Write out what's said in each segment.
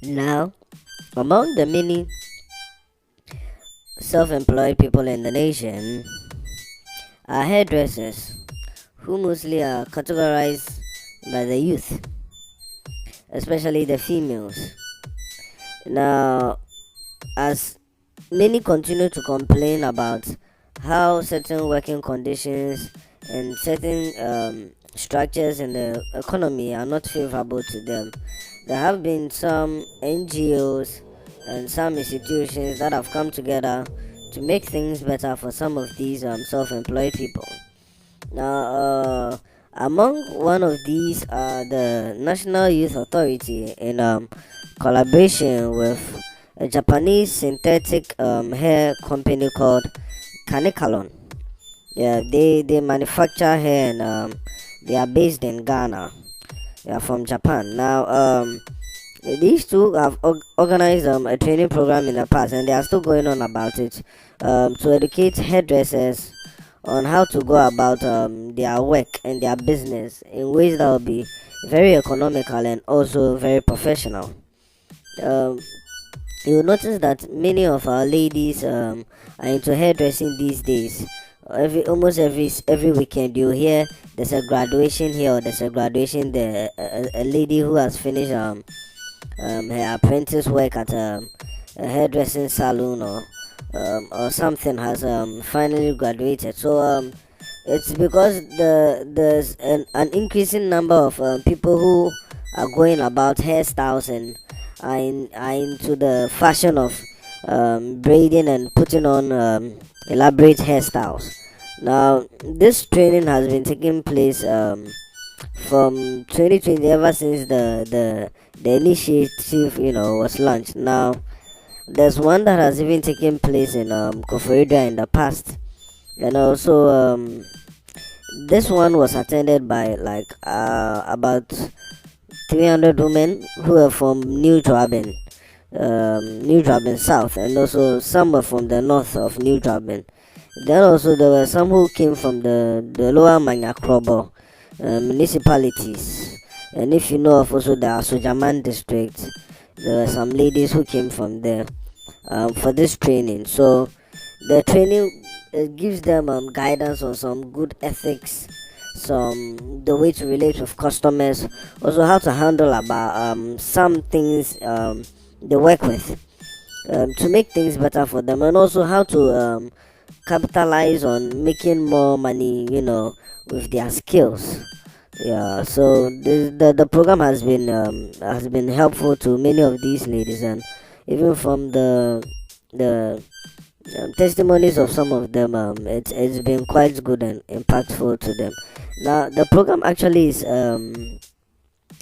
Now, among the many self-employed people in the nation are hairdressers, who mostly are categorized by the youth, especially the females. Now, as many continue to complain about how certain working conditions and certain structures in the economy are not favorable to them, there have been some NGOs and some institutions that have come together to make things better for some of these self-employed people. Now, among one of these are the National Youth Authority in collaboration with a Japanese synthetic hair company called Kanekalon. Yeah, they manufacture hair and they are based in Ghana. They are from Japan. Now, these two have organized a training program in the past, and they are still going on about it to educate hairdressers on how to go about their work and their business in ways that will be very economical and also very professional. Um, you'll notice that many of our ladies are into hairdressing these days. Every weekend you hear there's a graduation here or there's a graduation there. A lady who has finished her apprentice work at a hairdressing salon or something has finally graduated. So it's because there's an increasing number of people who are going about hairstyles and are into the fashion of braiding and putting on elaborate hairstyles. Now, this training has been taking place from 2020, ever since the initiative was launched. Now, there's one that has even taken place in Koforidua in the past, and also this one was attended by like about 300 women who were from New Draben South, and also some were from the north of New Draben. Then also there were some who came from the lower Manyakrobo municipalities, and if you know of also the Asojaman district, there were some ladies who came from there for this training. So the training gives them guidance on some good ethics, some the way to relate with customers, also how to handle about some things they work with to make things better for them, and also how to capitalize on making more money, with their skills. Yeah, so the program has been helpful to many of these ladies, and even from the testimonies of some of them, it's been quite good and impactful to them. Now, the program actually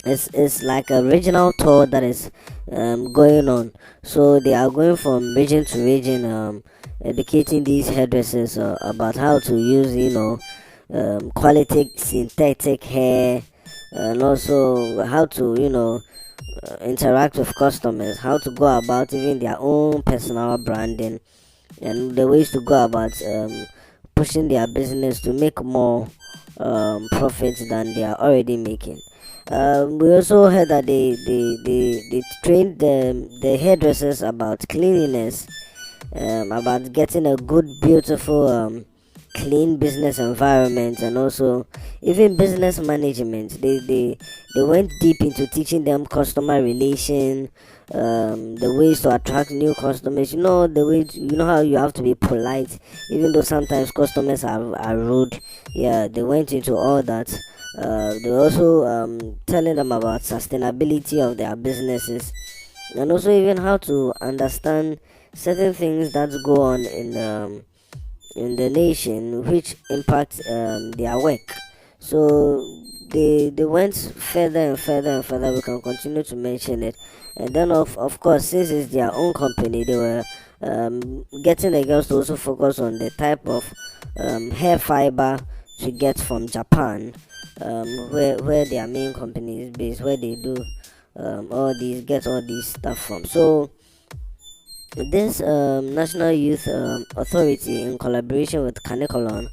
is like a regional tour that is going on. So they are going from region to region, educating these hairdressers about how to use, quality synthetic hair, and also how to, interact with customers, how to go about even their own personal branding, and the ways to go about pushing their business to make more profits than they are already making. We also heard that they trained the hairdressers about cleanliness, about getting a good, beautiful, clean business environment, and also even business management. They went deep into teaching them customer relation, the ways to attract new customers. The way you know how you have to be polite, even though sometimes customers are rude. Yeah, they went into all that. They were also telling them about sustainability of their businesses, and also even how to understand certain things that go on in the nation which impact their work. So they went further and further and further. We can continue to mention it, and then of course, since it's their own company, they were getting the girls to also focus on the type of hair fiber to get from Japan, where their main company is based, where they do all these stuff from. So this National Youth Authority, in collaboration with Kanekalon,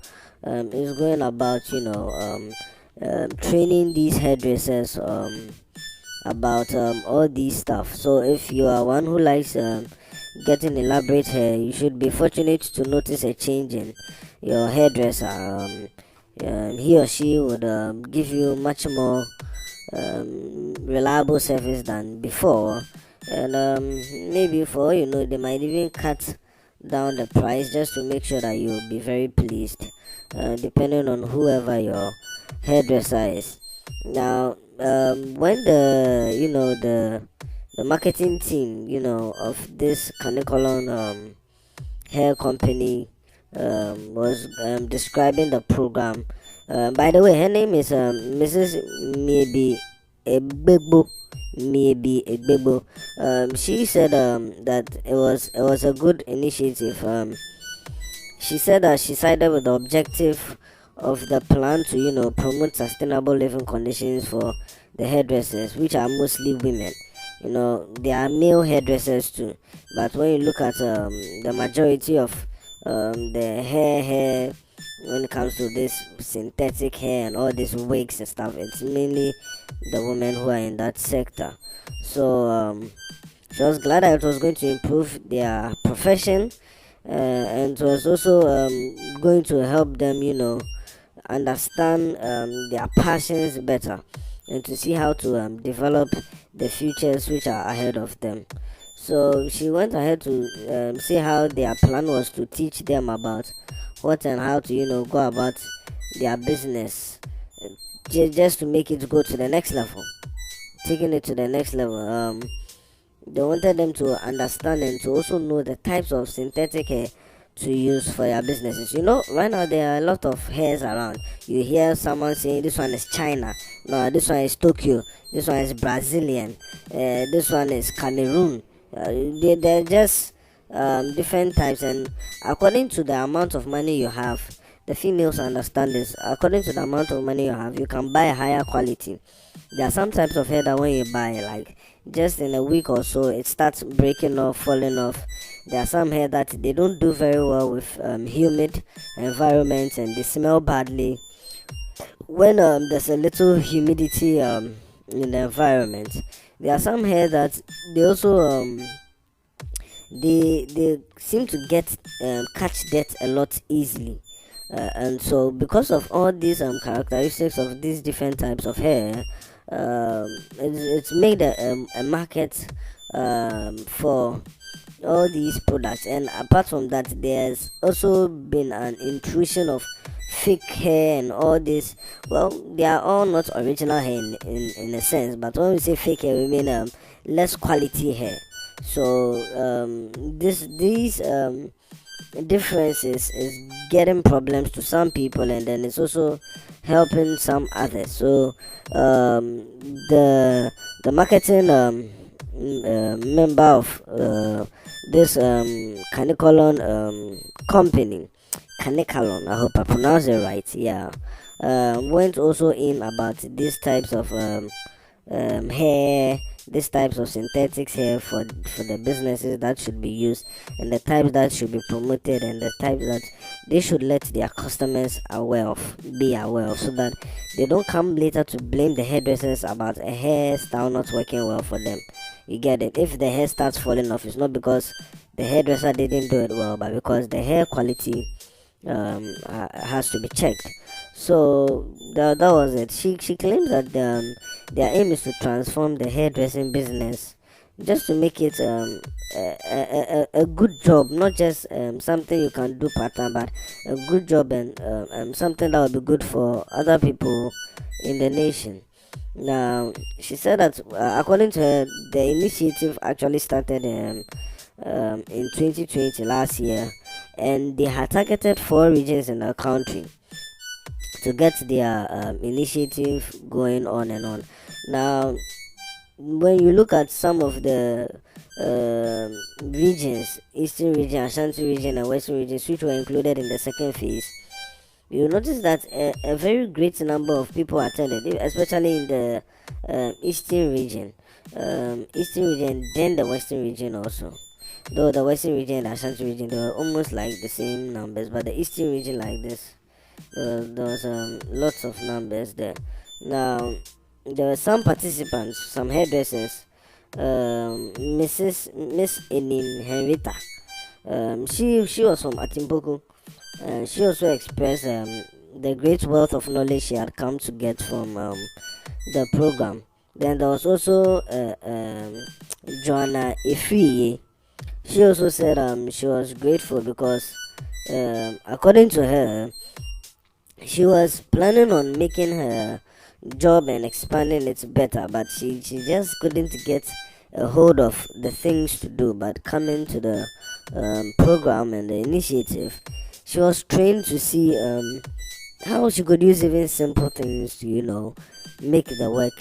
is going about training these hairdressers about all these stuff. So if you are one who likes getting elaborate hair, you should be fortunate to notice a change in your hairdresser. He or she would give you much more reliable service than before, and maybe for they might even cut down the price just to make sure that you'll be very pleased, depending on whoever your hairdresser is. Now, when the marketing team of this kanekalon hair company was describing the program. By the way, her name is Mrs. Maybe Egbegbo. Maybe Egbegbo. She said that it was a good initiative. She said that she sided with the objective of the plan to promote sustainable living conditions for the hairdressers, which are mostly women. There are male hairdressers too, but when you look at the majority of the hair when it comes to this synthetic hair and all these wigs and stuff, it's mainly the women who are in that sector. So she was glad that it was going to improve their profession, and it was also going to help them understand their passions better, and to see how to develop the futures which are ahead of them. So she went ahead to see how their plan was to teach them about what and how to go about their business, just to make it go to the next level, taking it to the next level. They wanted them to understand and to also know the types of synthetic hair to use for your businesses. Right now there are a lot of hairs around. You hear someone saying this one is China, no, this one is Tokyo, this one is Brazilian, this one is Cameroon. They're just different types, and according to the amount of money you have, the females understand this. According to the amount of money you have, you can buy a higher quality. There are some types of hair that when you buy, like just in a week or so, it starts breaking off, falling off. There are some hair that they don't do very well with humid environments, and they smell badly when there's a little humidity in the environment. There are some hair that they also they seem to get catch dirt a lot easily, and so because of all these characteristics of these different types of hair, it's made a market for all these products. And apart from that, there's also been an intrusion of fake hair and all this. Well, they are all not original hair in a sense, but when we say fake hair, we mean less quality hair. So these differences is getting problems to some people, and then it's also helping some others. So the marketing member of this kanekalon company, kanekalon, I hope I pronounce it right, yeah, went also in about these types of hair, these types of synthetics hair for the businesses that should be used, and the types that should be promoted, and the types that they should let their customers be aware of, so that they don't come later to blame the hairdressers about a hairstyle not working well for them. You get it? If the hair starts falling off, it's not because the hairdresser didn't do it well, but because the hair quality has to be checked. So that was it. She claims that their aim is to transform the hairdressing business, just to make it a good job, not just something you can do part time, but a good job, and something that will be good for other people in the nation. Now, she said that according to her, the initiative actually started in 2020 last year, and they had targeted 4 regions in the country to get their initiative going on and on. Now, when you look at some of the regions, Eastern region, Ashanti region, and Western regions, which were included in the second phase, you notice that a very great number of people attended, especially in the Eastern region, then the Western region also. Though the Western region and the Ashanti region, they were almost like the same numbers, but the Eastern region like this, there was lots of numbers there. Now, there were some participants, some hairdressers. Miss Enin Henrietta. She was from Atimpoku. She also expressed the great wealth of knowledge she had come to get from the program. Then there was also Joanna Ifriye. She also said she was grateful because, according to her, she was planning on making her job and expanding it better, but she just couldn't get a hold of the things to do. But coming to the program and the initiative, she was trained to see how she could use even simple things to, make the work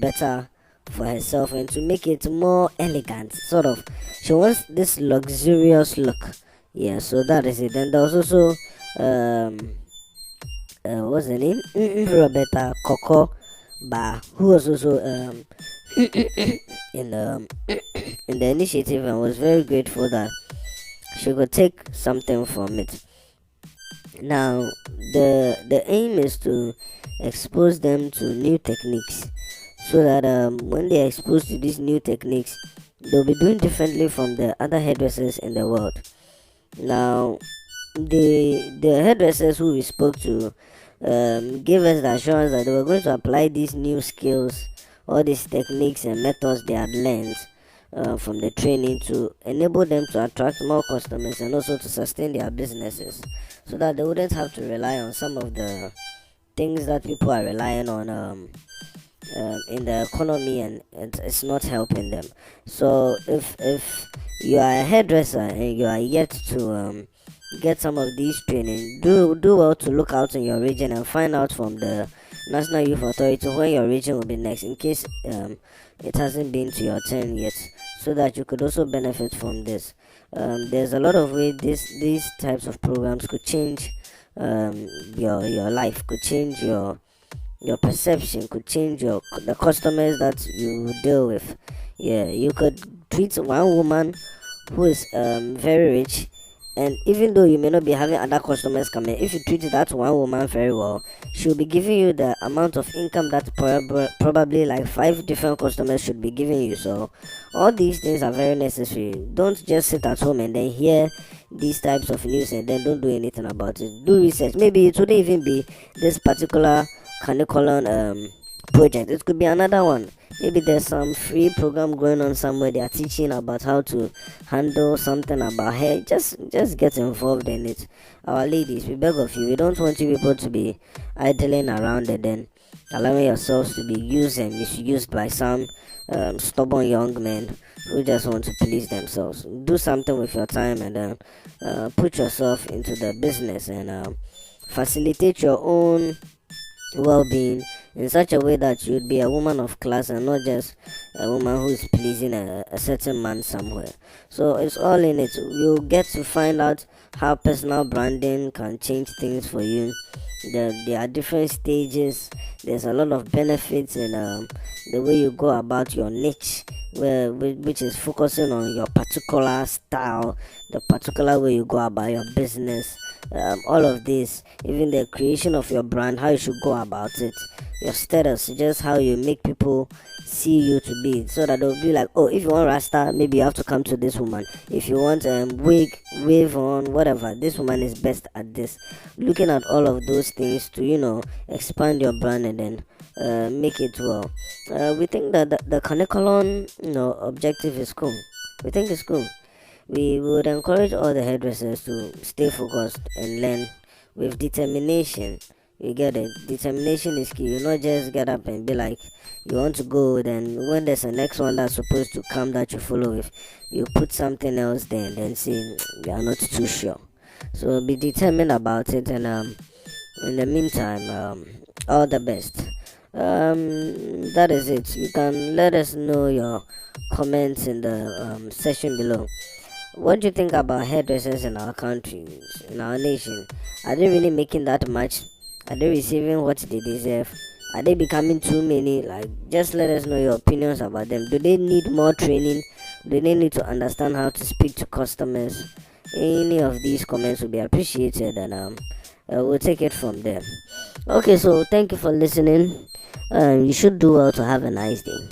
better for herself and to make it more elegant. Sort of, she wants this luxurious look. Yeah, so that is it. And there was also what's her name? Roberta Coco Ba, who was also in in the initiative and was very grateful that she could take something from it. Now, the aim is to expose them to new techniques, so that when they are exposed to these new techniques, they'll be doing differently from the other hairdressers in the world. Now, the hairdressers who we spoke to gave us the assurance that they were going to apply these new skills, all these techniques and methods they had learned from the training to enable them to attract more customers and also to sustain their businesses, so that they wouldn't have to rely on some of the things that people are relying on in the economy, and it's not helping them. So if you are a hairdresser and you are yet to get some of these training, do well to look out in your region and find out from the National Youth Authority when your region will be next, in case it hasn't been to your turn yet, so that you could also benefit from this. There's a lot of ways these types of programs could change your life, could change your perception, could change the customers that you deal with. Yeah, you could treat one woman who is very rich, and even though you may not be having other customers coming, if you treat that one woman very well, she'll be giving you the amount of income that probably like five different customers should be giving you. So all these things are very necessary. Don't just sit at home and then hear these types of news and then don't do anything about it. Do research. Maybe it wouldn't even be this particular kanekalon project. It could be another one. Maybe there's some free program going on somewhere. They are teaching about how to handle something about hair. Just get involved in it. Our ladies, we beg of you. We don't want you people to be idling around and then allowing yourselves to be used and misused by some stubborn young men who just want to please themselves. Do something with your time and put yourself into the business and facilitate your own well-being in such a way that you'd be a woman of class and not just a woman who is pleasing a certain man somewhere. So it's all in it. You'll get to find out how personal branding can change things for you. There are different stages. There's a lot of benefits in the way you go about your niche, which is focusing on your particular style, the particular way you go about your business. All of this, even the creation of your brand, how you should go about it, your status, just how you make people see you to be, so that they'll be like, oh, if you want rasta, maybe you have to come to this woman. If you want wave on, whatever, this woman is best at this. Looking at all of those things to expand your brand and then make it well. We think that the kanekalon objective is cool. We think it's cool. We would encourage all the hairdressers to stay focused and learn with determination. You get it? Determination is key. You not just get up and be like, you want to go, then when there's a next one that's supposed to come that you follow with, you put something else there and then say, you are not too sure. So be determined about it, and in the meantime, all the best. That is it. You can let us know your comments in the section below. What do you think about hairdressers in our country, in our nation? Are they really making that much? Are they receiving what they deserve? Are they becoming too many? Like, just let us know your opinions about them. Do they need more training? Do they need to understand how to speak to customers? Any of these comments will be appreciated, and we'll take it from there. Okay, so thank you for listening. You should do well to have a nice day.